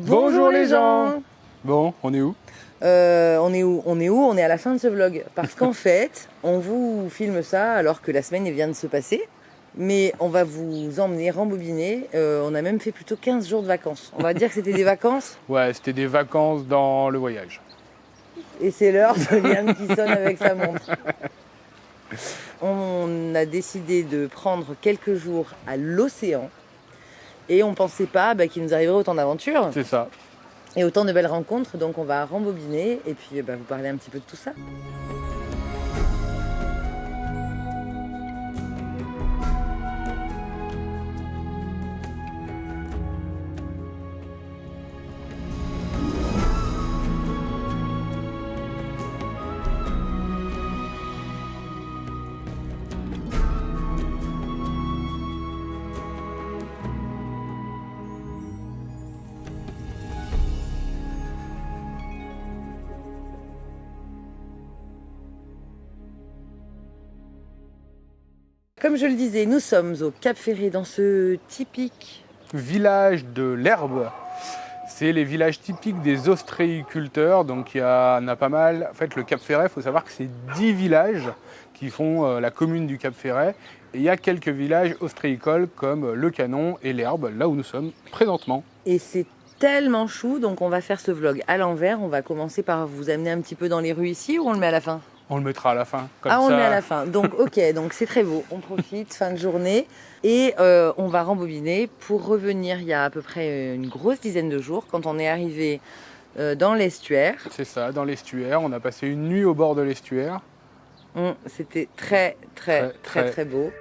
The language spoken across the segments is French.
Bonjour les gens. Bon, on est où? On est à la fin de ce vlog. Parce qu'en fait, on vous filme ça alors que la semaine vient de se passer. Mais on va vous emmener rembobiner. On a même fait plutôt 15 jours de vacances. On va dire que c'était des vacances. Ouais, c'était des vacances dans le voyage. Et c'est l'heure de Liam qui sonne avec sa montre. On a décidé de prendre quelques jours à l'océan. Et on pensait pas qu'il nous arriverait autant d'aventures. C'est ça. Et autant de belles rencontres, donc on va rembobiner et puis vous parler un petit peu de tout ça. Comme je le disais, nous sommes au Cap Ferret dans ce typique Village de l'herbe. C'est les villages typiques des ostréiculteurs, donc il y en a pas mal. En fait, le Cap Ferret, il faut savoir que c'est 10 villages qui font la commune du Cap Ferret. Et il y a quelques villages ostréicoles comme le Canon et l'herbe, là où nous sommes présentement. Et c'est tellement chou, donc on va faire ce vlog à l'envers. On va commencer par vous amener un petit peu dans les rues ici ou on le met à la fin? On le mettra à la fin. On le met à la fin. Donc ok, donc c'est très beau. On profite, fin de journée. Et on va rembobiner pour revenir il y a à peu près une grosse dizaine de jours quand on est arrivé dans l'estuaire. C'est ça, dans l'estuaire. On a passé une nuit au bord de l'estuaire. C'était très beau.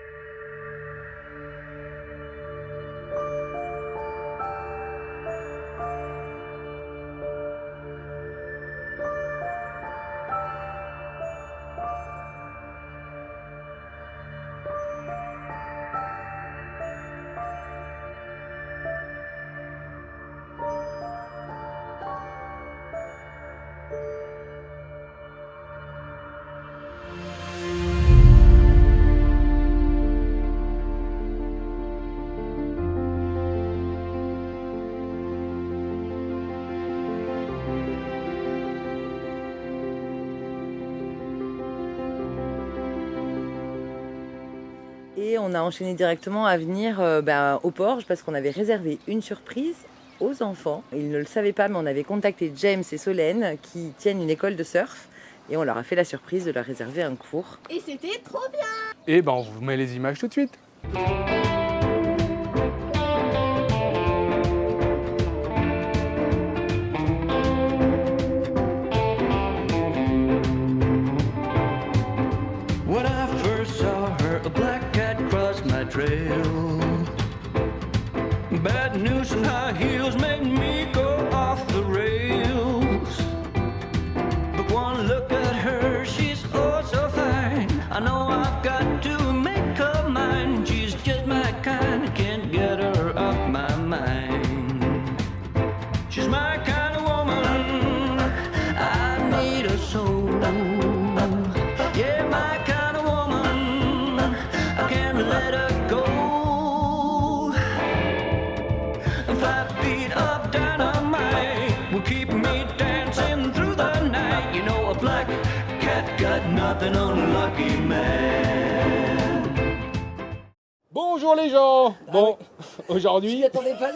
Et on a enchaîné directement à venir au Porge parce qu'on avait réservé une surprise aux enfants. Ils ne le savaient pas, mais on avait contacté James et Solène qui tiennent une école de surf. Et on leur a fait la surprise de leur réserver un cours. Et c'était trop bien! Et on vous met les images tout de suite. When I first saw her, a black cat crossed my trail. Bad news and high heels made me go off the rails. But one look at her, she's oh so fine. I know I've got to make her mine. She's just my kind, I can't get her off my mind. She's my kind of woman, I need a soul. Yeah, my kind of woman, I can't let her go. 5 feet of dynamite will keep me dancing through the night. You know a black cat got nothing on a lucky man. Bonjour les gens. Bon, Je aujourd'hui, m'y attendais pas.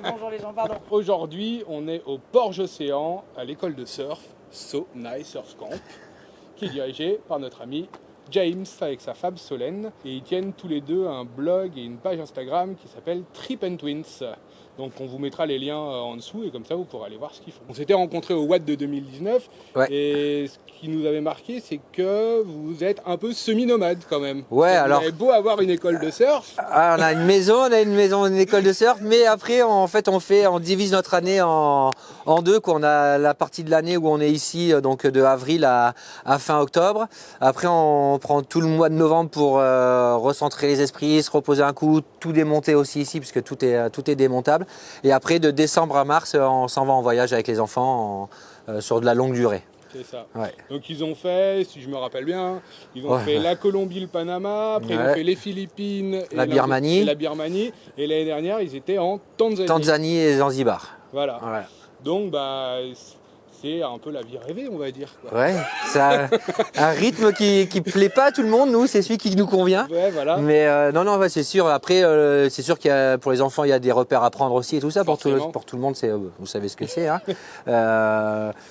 Bonjour les gens, pardon. aujourd'hui, on est au Porge Océan, à l'école de surf, So Nice Surf Camp, qui est dirigée par notre ami James avec sa femme Solène. Et ils tiennent tous les deux un blog et une page Instagram qui s'appelle Trip and Twins. Donc on vous mettra les liens en dessous et comme ça vous pourrez aller voir ce qu'ils font. On s'était rencontrés au Watt de 2019 et ce qui nous avait marqué c'est que vous êtes un peu semi-nomade quand même. Ouais, vous alors. avez beau avoir une école de surf. On a une maison, une école de surf, mais après on divise notre année en deux. On a la partie de l'année où on est ici, donc de avril à fin octobre. Après on prend tout le mois de novembre pour recentrer les esprits, se reposer un coup, tout démonter aussi ici puisque tout est démontable. Et après de décembre à mars, on s'en va en voyage avec les enfants sur de la longue durée. C'est ça. Ouais. Donc ils ont fait, si je me rappelle bien, ils ont fait la Colombie, le Panama, après ils ont fait les Philippines, la Birmanie. Et l'année dernière ils étaient en Tanzanie. Tanzanie et Zanzibar. Voilà. Voilà. Donc, bah, c'est un peu la vie rêvée, on va dire. Quoi. Ouais, c'est un rythme qui plaît pas à tout le monde, nous, c'est celui qui nous convient. Ouais, voilà. Mais non, ouais, c'est sûr. Après, c'est sûr qu'il y a, pour les enfants, il y a des repères à prendre aussi et tout ça. Pour tout le monde, vous savez ce que c'est. Hein.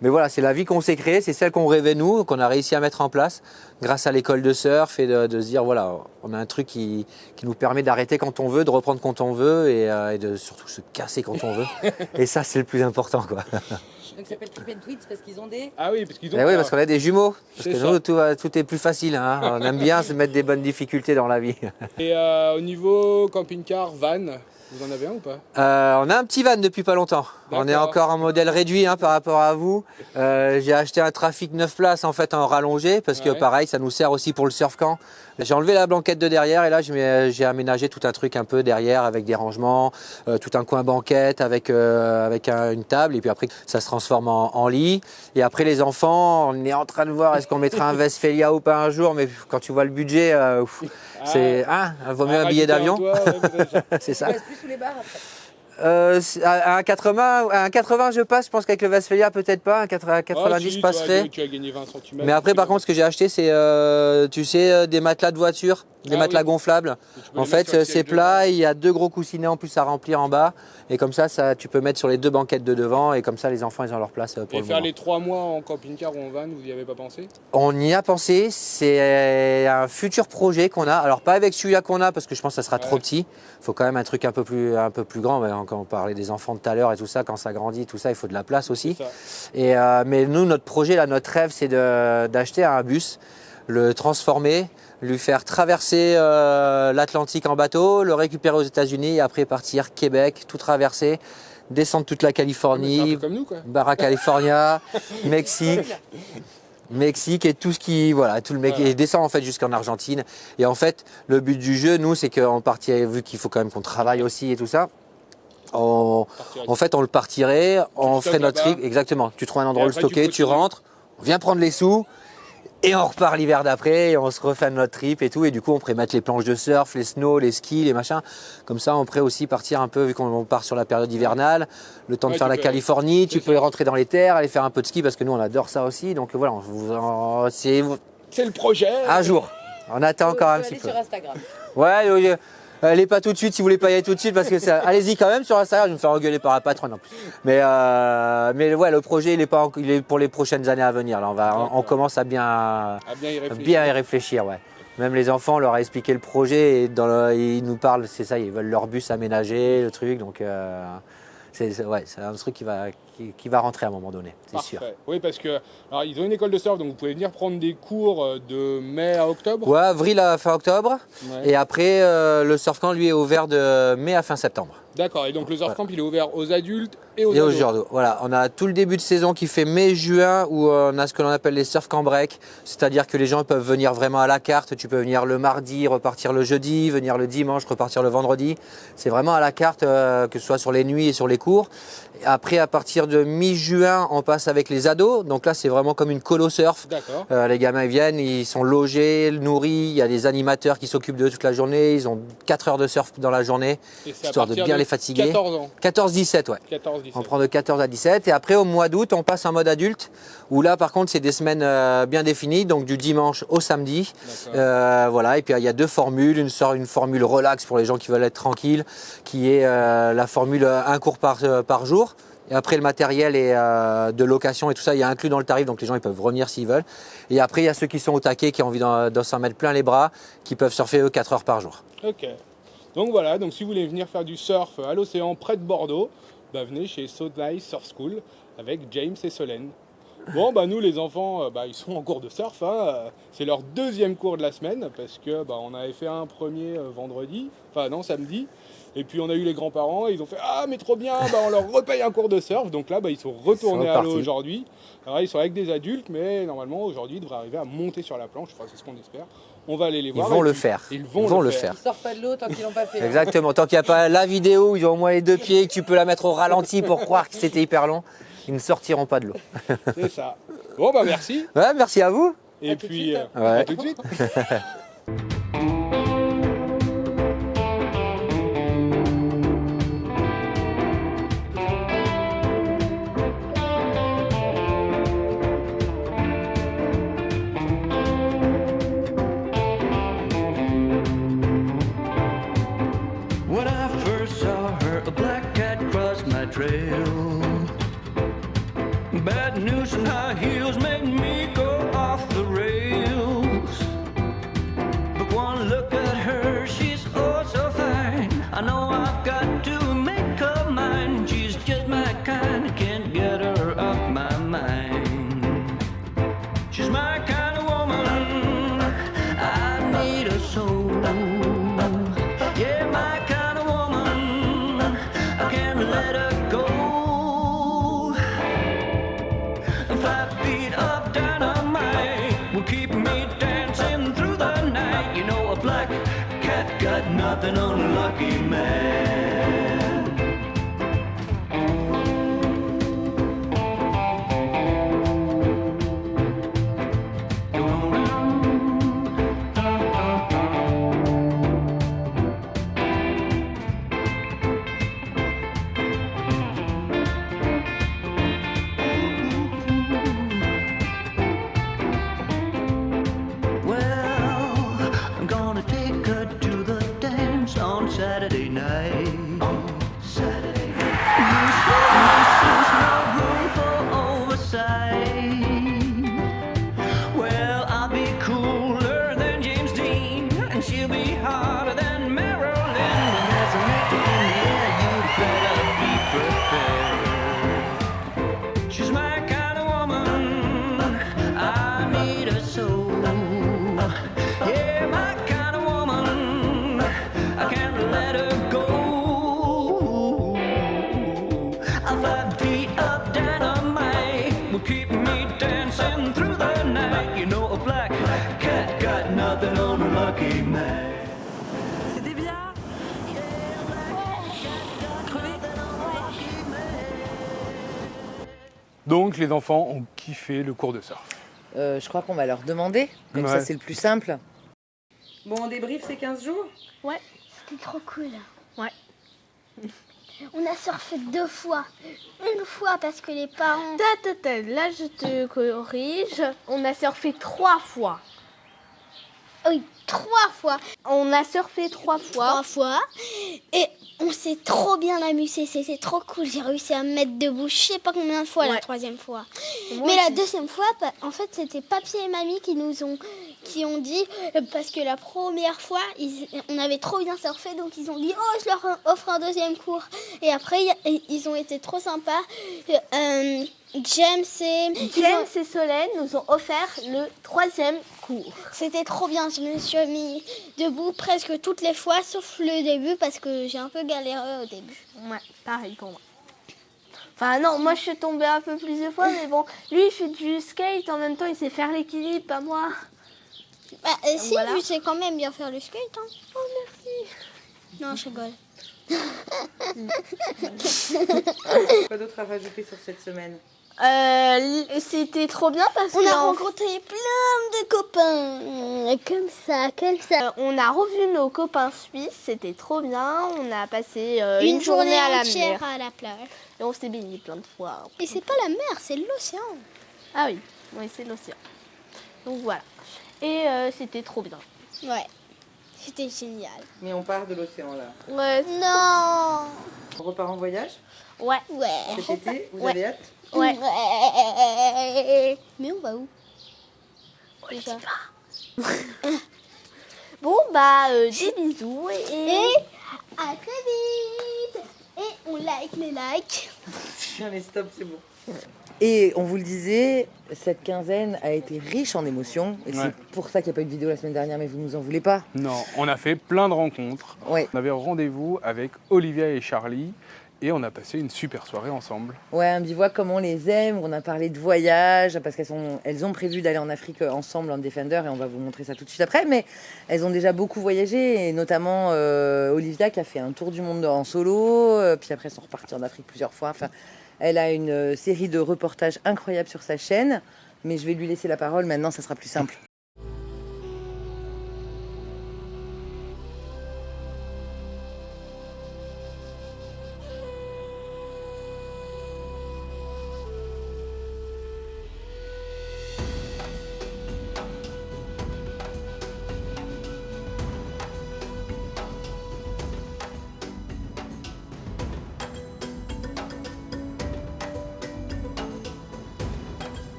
Mais voilà, c'est la vie qu'on s'est créée, c'est celle qu'on rêvait nous, qu'on a réussi à mettre en place grâce à l'école de surf et de se dire, voilà, on a un truc qui nous permet d'arrêter quand on veut, de reprendre quand on veut et de surtout se casser quand on veut. Et ça, c'est le plus important, quoi. Donc ça s'appelle Trip and Tweets parce qu'ils ont des... Ah oui, parce qu'ils ont... Oui, parce qu'on a des jumeaux. Parce C'est que ça. nous, tout est plus facile. Hein. On aime bien se mettre des bonnes difficultés dans la vie. Et au niveau camping-car, van, vous en avez un ou pas? On a un petit van depuis pas longtemps. On est D'accord. encore en modèle réduit hein, par rapport à vous. J'ai acheté un Trafic 9 places en fait en rallongé parce que Ouais. pareil, ça nous sert aussi pour le surf camp. J'ai enlevé la blanquette de derrière et là j'ai aménagé tout un truc un peu derrière avec des rangements, tout un coin banquette avec une table et puis après ça se transforme en lit. Et après les enfants, on est en train de voir est-ce qu'on mettra un Westphalia ou pas un jour, mais quand tu vois le budget, c'est vaut mieux un billet d'avion. C'est ça. On reste plus sous les barres après. À un 80 je passe, je pense qu'avec le Westphalia peut-être pas, un 90 je passerai. Tu as gagné 20 cm. Mais après par contre ce que j'ai acheté c'est tu sais des matelas de voiture, des matelas gonflables. En fait c'est plat, il y a 2 gros coussinets en plus à remplir en bas et comme ça tu peux mettre sur les 2 banquettes de devant et comme ça les enfants ils ont leur place pour Et le faire moment. les 3 mois en camping-car ou en van, vous y avez pas pensé? On y a pensé, c'est un futur projet qu'on a. Alors pas avec celui-là qu'on a parce que je pense que ça sera trop petit. Il faut quand même un truc un peu plus grand. Mais quand on parlait des enfants de tout à l'heure et tout ça, quand ça grandit, tout ça, il faut de la place aussi. Et mais nous, notre projet, là, notre rêve, c'est d'acheter un bus, le transformer, lui faire traverser l'Atlantique en bateau, le récupérer aux États-Unis et après partir Québec, tout traverser, descendre toute la C'est un Californie, peu comme nous, quoi. Barra California, Mexique et tout ce qui tout le mec et descend en fait jusqu'en Argentine et en fait le but du jeu nous c'est qu'on partirait vu qu'il faut quand même qu'on travaille aussi et tout ça en fait on le partirait on ferait notre trip exactement tu trouves un endroit où le après, tu stocker tu continues. rentres on vient prendre les sous et on repart l'hiver d'après et on se refait notre trip et tout et du coup on pourrait mettre les planches de surf, les snow, les skis, les machins comme ça on pourrait aussi partir un peu vu qu'on part sur la période hivernale le temps de faire tu la peux- Californie, tu c'est peux ça. rentrer dans les terres, aller faire un peu de ski parce que nous on adore ça aussi donc voilà c'est C'est le projet. un jour. On attend encore un Faut petit aller peu. sur Instagram. Ouais, allez pas tout de suite si vous voulez pas y aller tout de suite parce que ça. Allez-y quand même sur Instagram. Je vais me faire engueuler par la patronne en plus. Mais ouais, le projet il est pour les prochaines années à venir. Là, on commence à À bien y réfléchir. bien y réfléchir, ouais. Même les enfants, on leur a expliqué le projet et ils nous parlent, c'est ça, ils veulent leur bus aménagé, le truc. Donc c'est un truc qui va rentrer à un moment donné, c'est sûr. Parfait. Oui, parce que alors, ils ont une école de surf, donc vous pouvez venir prendre des cours de mai à octobre. Ouais, avril à fin octobre. Ouais. Et après, le surf camp, lui, est ouvert de mai à fin septembre. D'accord. Et donc le surf camp, il est ouvert aux adultes et aux Et ados. aujourd'hui, voilà, on a tout le début de saison qui fait mai-juin où on a ce que l'on appelle les surf camp break, c'est-à-dire que les gens peuvent venir vraiment à la carte. Tu peux venir le mardi, repartir le jeudi, venir le dimanche, repartir le vendredi. C'est vraiment à la carte, que ce soit sur les nuits et sur les cours. Et après, à partir de mi-juin, on passe avec les ados. Donc là, c'est vraiment comme une colo surf. D'accord. Les gamins ils viennent, ils sont logés, nourris, il y a des animateurs qui s'occupent d'eux toute la journée, ils ont 4 heures de surf dans la journée, Et c'est à histoire de partir bien les fatiguer. 14 ans. 14-17, ouais. 14, 17. On prend de 14 à 17 et après au mois d'août on passe en mode adulte où là par contre c'est des semaines bien définies donc du dimanche au samedi. D'accord. Voilà et puis il y a 2 formules, une formule relax pour les gens qui veulent être tranquilles qui est la formule un cours par jour. Et après le matériel et de location et tout ça, il y a inclus dans le tarif, donc les gens ils peuvent revenir s'ils veulent. Et après il y a ceux qui sont au taquet, qui ont envie de s'en mettre plein les bras, qui peuvent surfer eux 4 heures par jour. Ok. Donc voilà, donc si vous voulez venir faire du surf à l'océan près de Bordeaux, bah venez chez So Nice Surf School avec James et Solène. Bon bah nous les enfants, ils sont en cours de surf, hein. C'est leur 2e cours de la semaine parce que on avait fait un premier samedi. Et puis on a eu les grands-parents et ils ont fait ah mais trop bien, on leur repaye un cours de surf. Donc là ils sont retournés à l'eau aujourd'hui. Alors ils sont avec des adultes mais normalement aujourd'hui ils devraient arriver à monter sur la planche, enfin, c'est ce qu'on espère. On va aller les Ils voir. vont et le puis, faire. Ils vont le faire. Ils sortent pas de l'eau tant qu'ils l'ont pas fait. hein. Exactement, tant qu'il n'y a pas la vidéo où ils ont au moins les 2 pieds, que tu peux la mettre au ralenti pour croire que c'était hyper long, ils ne sortiront pas de l'eau. C'est ça. Bon bah merci. Ouais, merci à vous. Et À tout de puis suite. Ouais. à tout de suite. Bad news and high heels made me go off the rails. But one look at her, she's oh so fine. I know I've got to make her mine. She's just my kind, I can't get her off my mind. She's my kind of woman, I need her so. Yeah, my kind of woman, I can't let her go. 5 feet of dynamite will keep me dancing through the night. You know, a black cat got nothing on a lucky man. Saturday night. Saturday night. There's no room for oversight. Well, I'll be cooler than James Dean, and she'll be hotter than Marilyn. When there's a meeting in the air, you better be prepared. She's my kind of woman, I need her so. Yeah, my kind of woman, I can't let her go. 5 feet of dynamite will keep me dancing through the night. You know, a black cat got nothing on a lucky man. C'était bien. Donc les enfants ont kiffé le cours de surf. Je crois qu'on va leur demander, comme Ouais. ça c'est le plus simple. Bon, on débrief ces 15 jours. Ouais, c'était trop cool. Ouais. On a surfé 2 fois. Une fois parce que les parents... Là, je te corrige. On a surfé 3 fois. Oui, 3 fois. On a surfé 3 fois. 3 fois. Et on s'est trop bien amusé. C'était trop cool. J'ai réussi à me mettre debout. Je sais pas combien de fois la Ouais. 3e fois. Moi Mais la aussi. 2e fois, en fait, c'était papy et mamie qui ont dit, parce que la première fois, on avait trop bien surfé, donc ils ont dit, oh, je leur offre un 2e cours. Et après, ils ont été trop sympas. James et Solène nous ont offert le 3e cours. C'était trop bien. Je me suis mis debout presque toutes les fois, sauf le début, parce que j'ai un peu galéré au début. Ouais, pareil pour moi. Enfin non, moi je suis tombée un peu plus de fois, mais bon, lui il fait du skate, en même temps il sait faire l'équilibre, pas moi. Bah, si, voilà. je sais quand même bien faire le skate. Hein. Oh merci. Non, je rigole. Quoi d'autre à rajouter sur cette semaine? C'était trop bien parce On que a rencontré plein de copains. Comme ça. on a revu nos copains suisses, c'était trop bien. On a passé une journée à la entière mer à la plage. et on s'est baigné plein de fois. Et c'est pas la mer, c'est l'océan. Ah oui, oui c'est l'océan. Donc voilà. Et c'était trop bien. Ouais, c'était génial. Mais on part de l'océan là. Ouais. Non. On repart en voyage Ouais. Ouais. cet été? Vous Ouais. avez hâte? Ouais. Mais on va où? Déjà. Bon bah des bisous Et à très vite. Et on like les likes. Allez, stop, c'est bon. Et on vous le disait, cette quinzaine a été riche en émotions. Et Ouais. c'est pour ça qu'il n'y a pas eu de vidéo la semaine dernière, mais vous nous en voulez pas. Non, on a fait plein de rencontres. Ouais. On avait rendez-vous avec Olivia et Charlie et on a passé une super soirée ensemble. Ouais, un bivouac comme on les aime, on a parlé de voyage, parce qu'elles ont prévu d'aller en Afrique ensemble en Defender, et on va vous montrer ça tout de suite après, mais elles ont déjà beaucoup voyagé, et notamment Olivia qui a fait un tour du monde en solo, puis après elles sont reparties en Afrique plusieurs fois. Enfin, elle a une série de reportages incroyables sur sa chaîne, mais je vais lui laisser la parole, maintenant ça sera plus simple.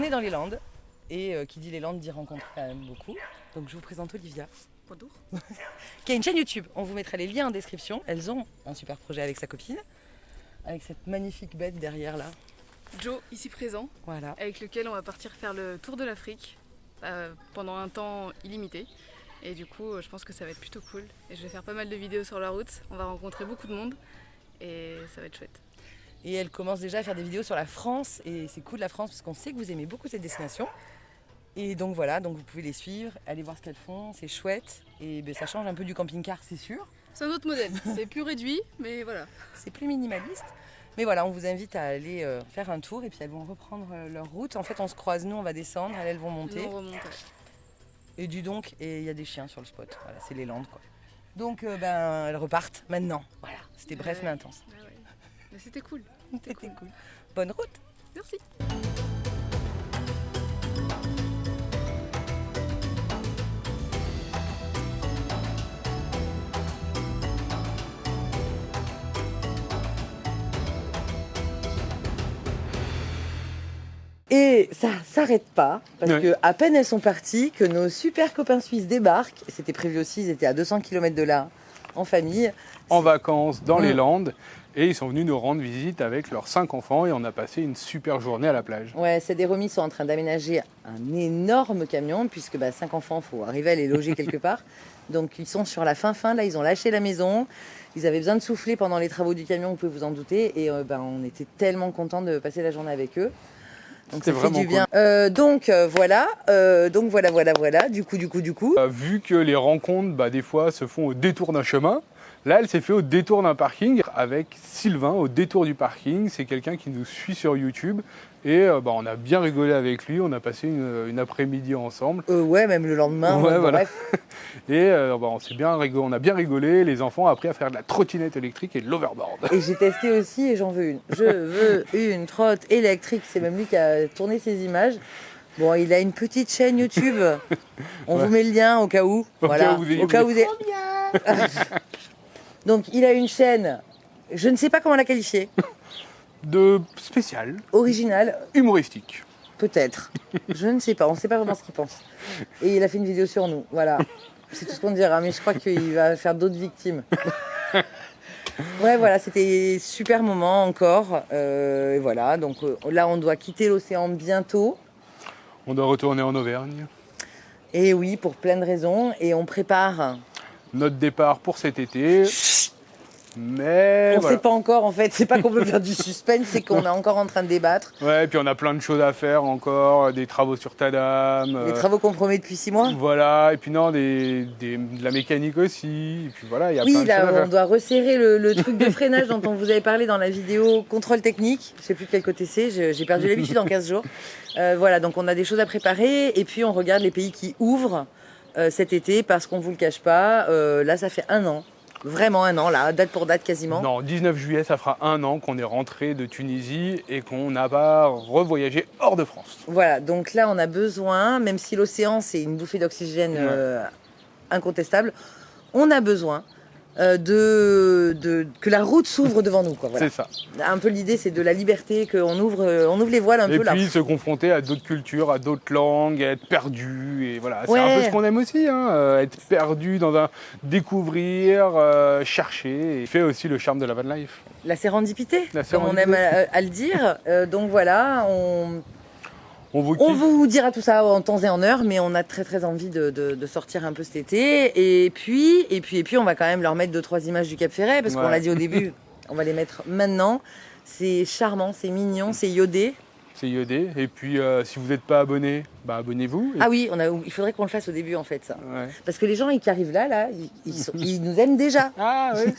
On est dans les Landes. Et qui dit les Landes dit rencontre quand même beaucoup. Donc je vous présente Olivia. Bonjour. Qui a une chaîne YouTube. On vous mettra les liens en description. Elles ont un super projet avec sa copine. Avec cette magnifique bête derrière là. Joe, ici présent, Voilà. avec lequel on va partir faire le tour de l'Afrique pendant un temps illimité. Et du coup, je pense que ça va être plutôt cool. Et je vais faire pas mal de vidéos sur la route. On va rencontrer beaucoup de monde et ça va être chouette. Et elle commence déjà à faire des vidéos sur la France. Et c'est cool la France parce qu'on sait que vous aimez beaucoup cette destination. Et donc voilà, donc vous pouvez les suivre, aller voir ce qu'elles font, c'est chouette. Et ben, ça change un peu du camping-car, c'est sûr. C'est un autre modèle, c'est plus réduit, mais voilà. C'est plus minimaliste. Mais voilà, on vous invite à aller faire un tour et puis elles vont reprendre leur route. En fait, on se croise, nous on va descendre, elles vont monter. Nous, on remonte. Et du donc, et il y a des chiens sur le spot. Voilà, c'est les Landes quoi. Donc ben, elles repartent maintenant. Voilà, c'était bref mais intense. Ouais, ouais. Mais c'était cool. C'était cool. Bonne route. Merci. Et ça s'arrête pas, parce Ouais. que à peine elles sont parties, que nos super copains suisses débarquent. C'était prévu aussi, ils étaient à 200 km de là, en famille. En vacances dans les Mm. Landes. Et ils sont venus nous rendre visite avec leurs 5 enfants et on a passé une super journée à la plage. Ouais, ces Déromis sont en train d'aménager un énorme camion, puisque 5 enfants, il faut arriver à les loger quelque part. Donc ils sont sur la fin, là, ils ont lâché la maison. Ils avaient besoin de souffler pendant les travaux du camion, vous pouvez vous en douter. Et on était tellement contents de passer la journée avec eux. Donc C'était ça fait vraiment du bien. Donc voilà. Du coup. Vu que les rencontres, des fois, se font au détour d'un chemin, là, elle s'est fait au détour d'un parking avec Sylvain, au détour du parking. C'est quelqu'un qui nous suit sur YouTube. Et on a bien rigolé avec lui. On a passé une après-midi ensemble. Ouais, même le lendemain. Ouais, bon, voilà. bref. Et on a bien rigolé. Les enfants ont appris à faire de la trottinette électrique et de l'overboard. Et j'ai testé aussi et j'en veux une. Je veux une trotte électrique. C'est même lui qui a tourné ces images. Bon, il a une petite chaîne YouTube. On vous met le lien au cas où. Voilà. Au cas où vous êtes- Trop bien. Donc, il a une chaîne. Je ne sais pas comment la qualifier. De spécial, Originale, humoristique. peut-être. Je ne sais pas. On ne sait pas vraiment ce qu'il pense. Et il a fait une vidéo sur nous. Voilà. C'est tout ce qu'on dira. Mais je crois qu'il va faire d'autres victimes. Ouais, voilà. C'était super moment encore. Et voilà. Donc là, on doit quitter l'océan bientôt. On doit retourner en Auvergne. Et oui, pour plein de raisons. Et on prépare. Notre départ pour cet été. Mais On ne voilà. sait pas encore en fait. C'est pas qu'on veut faire du suspense, c'est qu'on est encore en train de débattre. Ouais, et puis on a plein de choses à faire encore, des travaux sur Tadam. Les travaux qu'on promet depuis 6 mois. Voilà, et puis non, de la mécanique aussi. Et puis voilà, il y a plein Oui, de choses à là, on faire. doit resserrer le truc de freinage dont on vous avait parlé dans la vidéo contrôle technique. Je sais plus de quel côté c'est, j'ai perdu l'habitude en 15 jours. Voilà, donc on a des choses à préparer et puis on regarde les pays qui ouvrent cet été parce qu'on vous le cache pas. Là, ça fait 1 an, vraiment 1 an, là, date pour date quasiment. Non, 19 juillet, ça fera 1 an qu'on est rentré de Tunisie et qu'on n'a pas revoyagé hors de France. Voilà, donc là, on a besoin, même si l'océan, c'est une bouffée d'oxygène incontestable, on a besoin que la route s'ouvre devant nous. Quoi, voilà. C'est ça. Un peu l'idée, c'est de la liberté, qu'on ouvre les voiles un Et peu là. puis se confronter à d'autres cultures, à d'autres langues, être perdu. Et voilà, c'est Ouais. un peu ce qu'on aime aussi, hein, être perdu dans un découvrir, chercher. Et fait aussi le charme de la van life. La sérendipité, La comme on sérendipité. aime à le dire. Donc voilà, On vous on kiffe. vous dira tout ça en temps et en heure, mais on a très très envie de sortir un peu cet été. Et puis, on va quand même leur mettre 2-3 images du Cap Ferret, parce qu'on Ouais. l'a dit au début, on va les mettre maintenant. C'est charmant, c'est mignon, c'est iodé. C'est iodé. Et puis si vous n'êtes pas abonné, abonnez-vous. Et Ah oui, il faudrait qu'on le fasse au début en fait ça. ouais. Parce que les gens qui arrivent là, ils nous aiment déjà. Ah oui.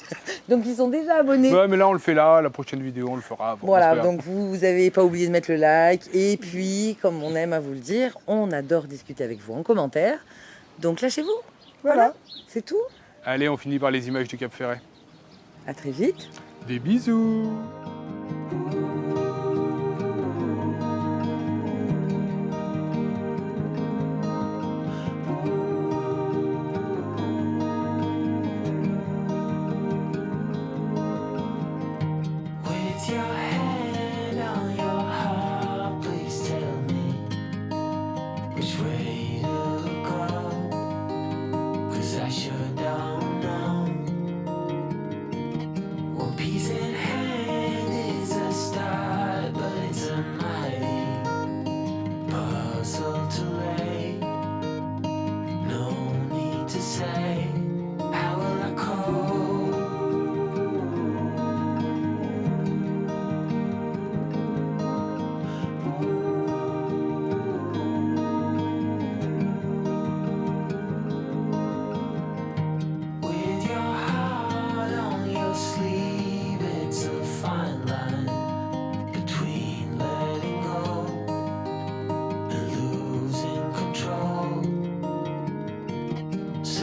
Donc ils sont déjà abonnés. Ouais, mais là on le fait là, la prochaine vidéo on le fera. Bon, Voilà, c'est pas grave. donc vous n'avez pas oublié de mettre le like. Et puis, comme on aime à vous le dire, on adore discuter avec vous en commentaire. Donc lâchez-vous. Voilà, c'est tout. Allez, on finit par les images du Cap Ferret. À très vite. Des bisous. With your hand on your heart, please tell me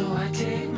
So I take